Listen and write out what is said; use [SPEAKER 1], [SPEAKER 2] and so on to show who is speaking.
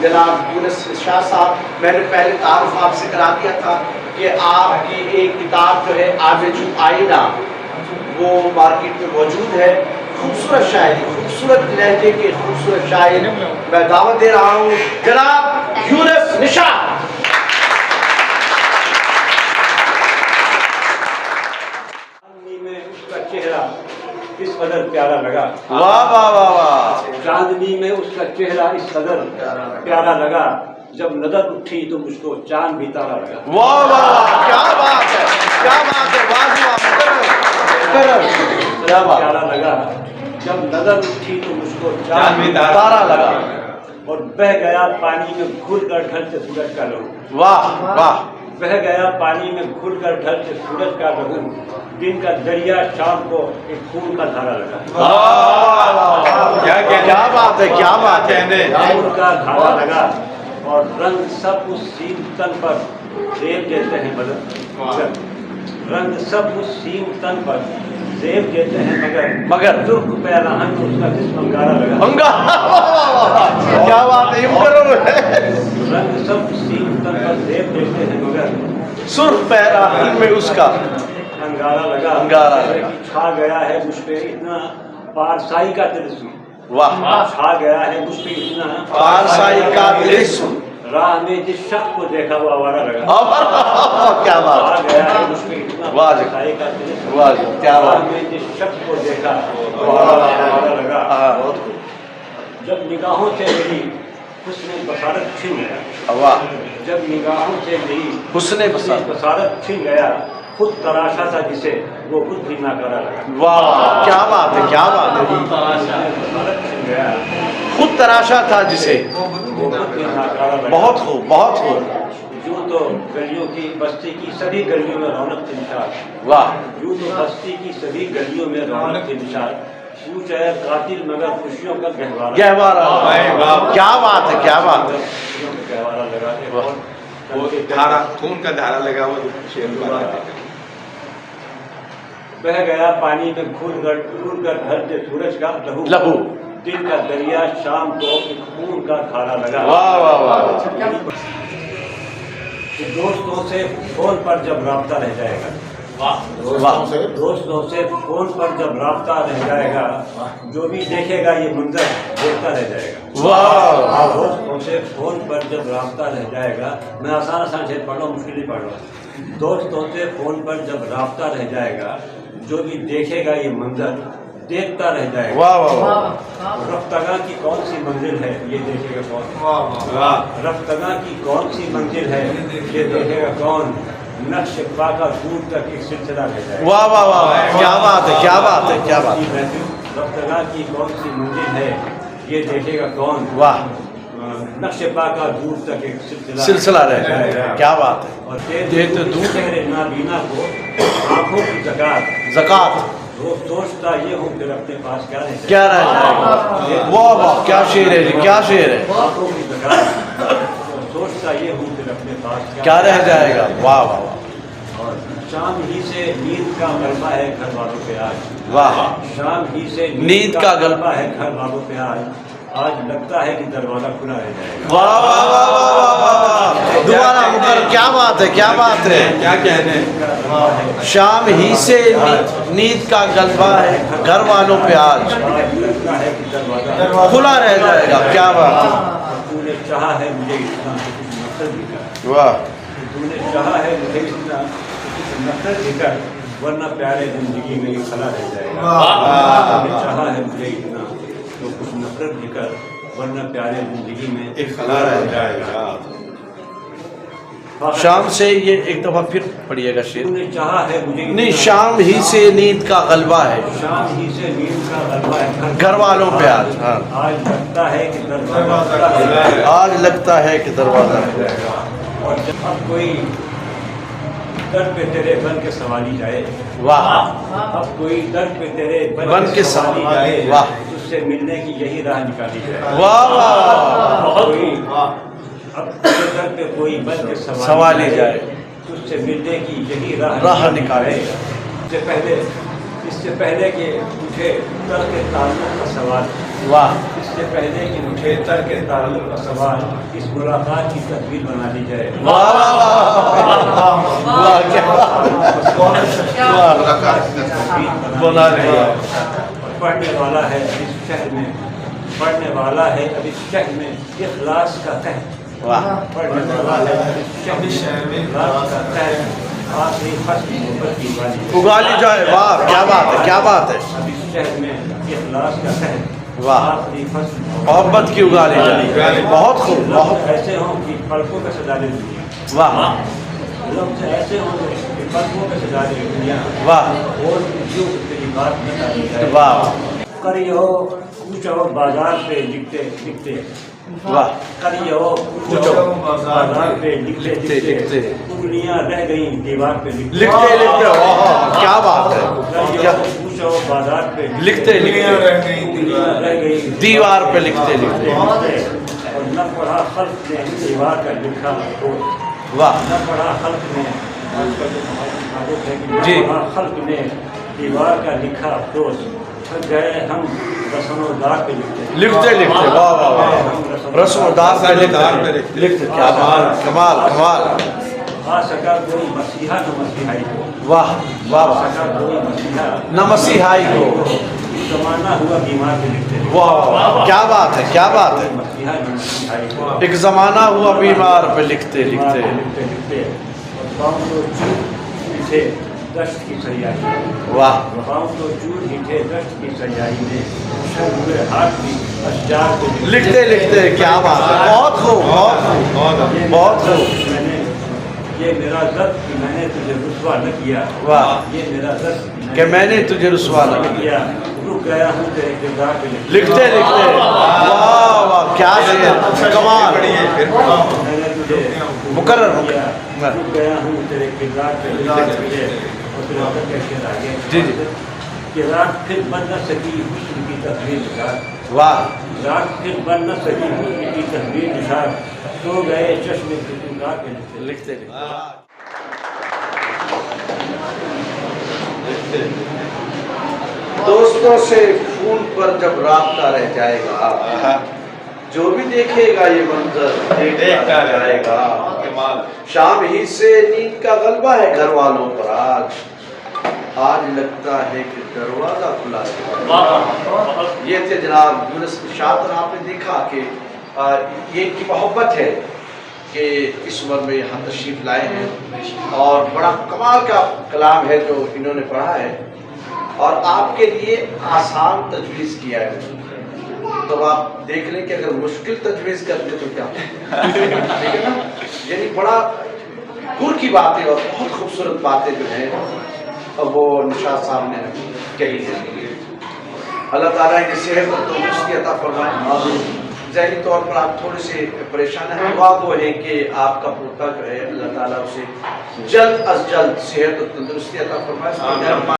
[SPEAKER 1] جناب یونس شاہ صاحب، میں نے پہلے تعارف آپ سے کرا دیا تھا کہ آپ کی ایک کتاب جو ہے آرزو آئینہ وہ مارکیٹ میں موجود ہے، خوبصورت شاعری، خوبصورت لہجے کے خوبصورت شاعر، میں دعوت دے رہا ہوں جناب یونس نشاط۔
[SPEAKER 2] چہرہ اس قدر پیارا لگا،
[SPEAKER 1] واہ واہ واہ واہ،
[SPEAKER 2] چاندنی میں اس کا چہرہ اس قدر پیارا لگا، جب نظر اٹھی تو مجھ کو چاند بھی تارا لگا۔
[SPEAKER 1] واہ واہ واہ، کیا بات ہے، کیا بات ہے، واہ واہ،
[SPEAKER 2] پیارا لگا، جب نظر اٹھی تو مجھ کو چاند بھی
[SPEAKER 1] تارا لگا،
[SPEAKER 2] اور بہہ گیا پانی میں گھل کر ڈھلتے سورج کا لہو۔
[SPEAKER 1] واہ واہ،
[SPEAKER 2] بہہ گیا پانی میں گھل کر ڈھلتے سورج کا لہو، دن کا دریا شام کو ایک خون کا دھارا لگا۔
[SPEAKER 1] کیا بات ہے، کیا بات ہے،
[SPEAKER 2] خون کا دھارا لگا، اور رنگ سب اس سیم تن پر زیب دیتے ہیں مگر، رنگ سب اس سیم تن پر زیب دیتے ہیں مگر سرخ پیراہن اس کا جسم انگارا لگا۔
[SPEAKER 1] کیا بات ہے،
[SPEAKER 2] رنگ سب سیم تن پر زیب دیتے ہیں مگر
[SPEAKER 1] سرخ پیراہن میں اس کا
[SPEAKER 2] انگارا لگا،
[SPEAKER 1] انگارا لگا،
[SPEAKER 2] چھا گیا ہے مجھ پہ اتنا پارسائی کا تلسم،
[SPEAKER 1] واہ،
[SPEAKER 2] چھا گیا ہے مجھ پہ اتنا
[SPEAKER 1] پارسائی کا تلسم،
[SPEAKER 2] راہ میں جس شخص کو دیکھا وہ آوارہ لگا۔
[SPEAKER 1] کیا بات
[SPEAKER 2] چھا گیا ہے مجھ پہ اتنا پارسائی کا تلسم، راہ میں جس شخص کو دیکھا وہ آوارہ لگا۔ جب نگاہوں سے میری حسن بصارت چھن گیا، جب نگاہوں سے میری
[SPEAKER 1] حسن
[SPEAKER 2] بصارت چھن گیا، خود تراشا تھا جسے وہ خود بھی ناکارہ لگا۔
[SPEAKER 1] واہ، کیا بات ہے، کیا بات ہے، خود تراشا تھا جسے
[SPEAKER 2] وہ خود بھی ناکارہ لگا۔
[SPEAKER 1] بہت خوب، بہت خوب،
[SPEAKER 2] یوں تو گلیوں کی بستی کی سبھی گلیوں میں رونق تھی نشاد،
[SPEAKER 1] واہ،
[SPEAKER 2] یوں تو بستی کی سبھی گلیوں میں رونق تھی نشاد، پوچھ ہے قاتل مگر خوشیوں کا گہوارہ،
[SPEAKER 1] گہوارہ، کیا بات ہے، کیا بات ہے،
[SPEAKER 2] خوشیوں کا گہوارہ لگا کے
[SPEAKER 3] وہ دھارا، خون کا دھارا لگا ہوا شیر
[SPEAKER 2] بہ گیا پانی میں گھل کر ڈھلتے سورج کا
[SPEAKER 1] لہو،
[SPEAKER 2] دن کا دریا شام کو ایک خون کا دھارا لگا۔
[SPEAKER 1] واہ واہ واہ،
[SPEAKER 2] دوستوں سے فون پر جب رابطہ رہ جائے گا، دوستوں سے فون پر جب رابطہ رہ جائے گا، جو بھی دیکھے گا یہ منظر دیکھتا رہ جائے گا۔
[SPEAKER 1] واہ،
[SPEAKER 2] دوستوں سے فون پر جب رابطہ رہ جائے گا، میں آسان شعر پڑھ رہا ہوں، مشکل ہی پڑھ رہا ہوں۔ دوستوں سے فون پر جب رابطہ رہ جائے گا، جو بھی دیکھے گا یہ منظر دیکھتا رہ جائے گا۔
[SPEAKER 1] واہ واہ واہ،
[SPEAKER 2] رفتگاں کی کون سی منزل ہے یہ دیکھے گا کون، رفتگاں کی کون سی منزل ہے یہ دیکھے گا کون، نقش پا کا دور تک ایک سلسلہ رہ جائے گا۔
[SPEAKER 1] واہ واہ واہ، کیا بات ہے، کیا بات ہے، کیا بات ہے،
[SPEAKER 2] رفتگاں کی کون سی منزل ہے یہ دیکھے گا کون،
[SPEAKER 1] واہ،
[SPEAKER 2] نقش پا کا دور تک ایک
[SPEAKER 1] سلسلہ رہ جائے گا، کیا بات ہے،
[SPEAKER 2] اور دے تو دور چہرے نابینا کو آنکھوں کی
[SPEAKER 1] زکات،
[SPEAKER 2] سوچتا یہ ہوں پھر اپنے پاس کیا رہ
[SPEAKER 1] کیا رہ جائے گا، واہ واہ، کیا شعر ہے جی، کیا شعر ہے،
[SPEAKER 2] آنکھوں کی زکات، سوچتا یہ ہوں پھر اپنے پاس
[SPEAKER 1] کیا رہ جائے گا، واہ واہ واہ،
[SPEAKER 2] اور شام ہی سے نیند کا غلبہ ہے گھر والوں پہ آج،
[SPEAKER 1] واہ،
[SPEAKER 2] شام ہی سے
[SPEAKER 1] نیند کا غلبہ
[SPEAKER 2] ہے گھر والوں پہ آج لگتا ہے کہ دروازہ کھلا رہ جائے گا۔
[SPEAKER 1] واہ واہ واہ واہ واہ واہ، دوبارہ مکر، کیا بات ہے، کیا بات ہے،
[SPEAKER 3] کیا کہنے ہیں،
[SPEAKER 1] شام ہی سے نیند کا غلبہ ہے گھر والوں پہ آج
[SPEAKER 2] لگتا ہے کہ دروازہ
[SPEAKER 1] کھلا رہ جائے گا، کیا بات ہے،
[SPEAKER 2] تو نے چاہا ہے مجھے اتنا کچھ مقصد بھی کر،
[SPEAKER 1] واہ،
[SPEAKER 2] تو نے چاہا ہے مجھے اتنا کچھ مقصد بھی کر، ورنہ پیارے زندگی میں یہ کھلا رہ جائے گا۔ تو نے چاہا ہے مجھے اتنا تو کچھ نفرت بھی کر، ورنہ پیارے زندگی میں
[SPEAKER 3] ایک خلا رہ جائے گا۔
[SPEAKER 1] شام سے یہ ایک دفعہ پھر پڑھیے گا شعر،
[SPEAKER 2] تو نے چاہا ہے مجھے
[SPEAKER 1] نہیں، شام ہی سے نیند کا غلبہ ہے
[SPEAKER 2] شام ہی سے نیند کا غلبہ ہے
[SPEAKER 1] گھر والوں پہ آج، ہاں،
[SPEAKER 2] آج لگتا ہے کہ دروازہ کھلا ہے،
[SPEAKER 1] آج لگتا ہے کہ دروازہ ہے،
[SPEAKER 2] اور جب اب کوئی در پہ تیرے بن کے سوالی جائے،
[SPEAKER 1] واہ،
[SPEAKER 2] اب کوئی در پہ تیرے
[SPEAKER 1] بن کے
[SPEAKER 2] سوالی جائے،
[SPEAKER 1] واہ،
[SPEAKER 2] تجھ سے ملنے کی یہی راہ نکالی جائے،
[SPEAKER 1] واہ واہ،
[SPEAKER 2] کوئی اب تیرے در پہ کوئی بن کے
[SPEAKER 1] سوالی جائے،
[SPEAKER 2] تجھ سے ملنے کی یہی راہ
[SPEAKER 1] راہ نکالے،
[SPEAKER 2] اس سے پہلے اس سے پہلے کہ اٹھے ترک تعلق کا سوال،
[SPEAKER 1] واہ
[SPEAKER 2] اس سے پہلے کہ اٹھے ترک تعلق کا سوال، اس ملاقات کی تصویر بنا لی جائے۔
[SPEAKER 1] واہ واہ کیا بنا لیا۔
[SPEAKER 2] پڑھنے والا ہے اس شہر میں، پڑھنے والا ہے اب اس شہر میں اخلاص کا تحت،
[SPEAKER 1] واہ
[SPEAKER 2] پڑھنے والا ہے اب اس شہر میں اخلاص کا تحت، آخری فصل محبت کی
[SPEAKER 1] اگا لی جائے۔ واہ کیا بات ہے، کیا بات ہے،
[SPEAKER 2] اب اس شہر میں اخلاص کا تحت،
[SPEAKER 1] واہ
[SPEAKER 2] آخری فصل
[SPEAKER 1] محبت کی اگا لی جائے۔ بہت خوب، بہت
[SPEAKER 2] ایسے ہوں کہ پلکوں کا سجا دے دنیا،
[SPEAKER 1] واہ
[SPEAKER 2] لفظ ایسے ہوں کہ پلکوں کا سجا دے دنیا،
[SPEAKER 1] واہ
[SPEAKER 2] اور جو تیری بات بتا دی جائے۔
[SPEAKER 1] واہ
[SPEAKER 2] کریو کوچو بازار پہ لکھتے لکھتے،
[SPEAKER 1] واہ
[SPEAKER 2] کریو کوچو بازار پہ لکھتے لکھتے، انگلیاں رہ گئیں دیوار پہ لکھتے
[SPEAKER 1] لکھتے لکھتے، واہ کیا بات ہے، کیا
[SPEAKER 2] کوچو بازار پہ
[SPEAKER 1] لکھتے لکھتے
[SPEAKER 2] انگلیاں رہ گئیں
[SPEAKER 1] دیوار پہ لکھتے لکھتے،
[SPEAKER 2] اور نہ پڑھا خلق نے دیوار کا لکھا تو،
[SPEAKER 1] واہ
[SPEAKER 2] نہ پڑھا خلق نے
[SPEAKER 1] جی۔
[SPEAKER 2] نہ پڑھا خلق نے دیوار کا لکھا افسوس، تھک گئے ہم رسم و دار پہ لکھتے
[SPEAKER 1] لکھتے لکھتے، واہ واہ واہ رسم و دار پہ لکھتے لکھتے، کیا بات، کمال کمال،
[SPEAKER 2] آ سکا کوئی مسیحا نہ مسیحائی کو،
[SPEAKER 1] واہ واہ
[SPEAKER 2] آ
[SPEAKER 1] واہ
[SPEAKER 2] سکا کوئی مسیحا
[SPEAKER 1] نہ مسیحائی کو،
[SPEAKER 2] زمانہ ہوا بیمار پہ لکھتے
[SPEAKER 1] واہ واہ کیا بات ہے، کیا بات ہے،
[SPEAKER 2] مسیحا نہ مسیحائی کو،
[SPEAKER 1] ایک زمانہ ہوا بیمار پہ لکھتے
[SPEAKER 2] بیمار
[SPEAKER 1] لکھتے،
[SPEAKER 2] پہ لکھتے لکھتے، اور پاؤں تو چوٹ ہی تھے دشت کی سیاہی،
[SPEAKER 1] واہ
[SPEAKER 2] پاؤں تو چوٹ ہی تھے دشت کی سیاہی میں، شر ہوئے ہاتھ بھی اشجار پہ
[SPEAKER 1] لکھتے لکھتے، کیا بات ہے، بہت خوب بہت خوب بہت خوب،
[SPEAKER 2] میں نے یہ میرا درد کہ میں نے تجھے رسوا نہ کیا،
[SPEAKER 1] واہ
[SPEAKER 2] یہ میرا درد
[SPEAKER 1] کہ میں نے تجھے رسوا نہ کیا،
[SPEAKER 2] رک گیا ہوں تیرے کردار پہ
[SPEAKER 1] لکھتے لکھتے، واہ واہ کیا شعر، کمال،
[SPEAKER 2] میں نے تجھے
[SPEAKER 1] مقرر
[SPEAKER 2] کیا، رک گیا ہوں تیرے کردار پہ لکھتے، اور پھر آپ کا شعر آگے
[SPEAKER 1] جی جی
[SPEAKER 2] کہ رات پھر بن نہ سکی حسن کی تصویر نثار،
[SPEAKER 1] واہ
[SPEAKER 2] رات پھر بن نہ سکی حسن کی تصویر نثار، سو گئے چشم فتوحات پہ
[SPEAKER 1] لکھتے دوستوں سے فون پر جب رابطہ رہ جائے گا، جو بھی دیکھے گا یہ منظر دیکھتا جائے گا، شام ہی سے نیند کا غلبہ ہے گھر والوں پر، آج لگتا ہے کہ دروازہ کھلا ہے۔ یہ تھے جناب یونس نشاط، اور آپ نے دیکھا کہ یہ کی محبت ہے کہ اس عمر میں یہاں تشریف لائے ہیں، اور بڑا کمال کا کلام ہے جو انہوں نے پڑھا ہے، اور آپ کے لیے آسان تجویز کیا ہے، تو آپ دیکھ لیں کہ اگر مشکل تجویز کرتے تو کیا ٹھیک ہے نا، یعنی بڑا گر کی باتیں اور بہت خوبصورت باتیں جو ہیں وہ نشاط صاحب نے کہی ہیں۔ اللہ تعالیٰ انہیں صحت اور تندرستی عطا فرمائے۔ ذہنی طور پر آپ تھوڑے سے پریشان ہیں، دعا وہ ہے کہ آپ کا پوتا جو ہے اللہ تعالیٰ اسے جلد از جلد صحت اور تندرستی عطا فرمائے۔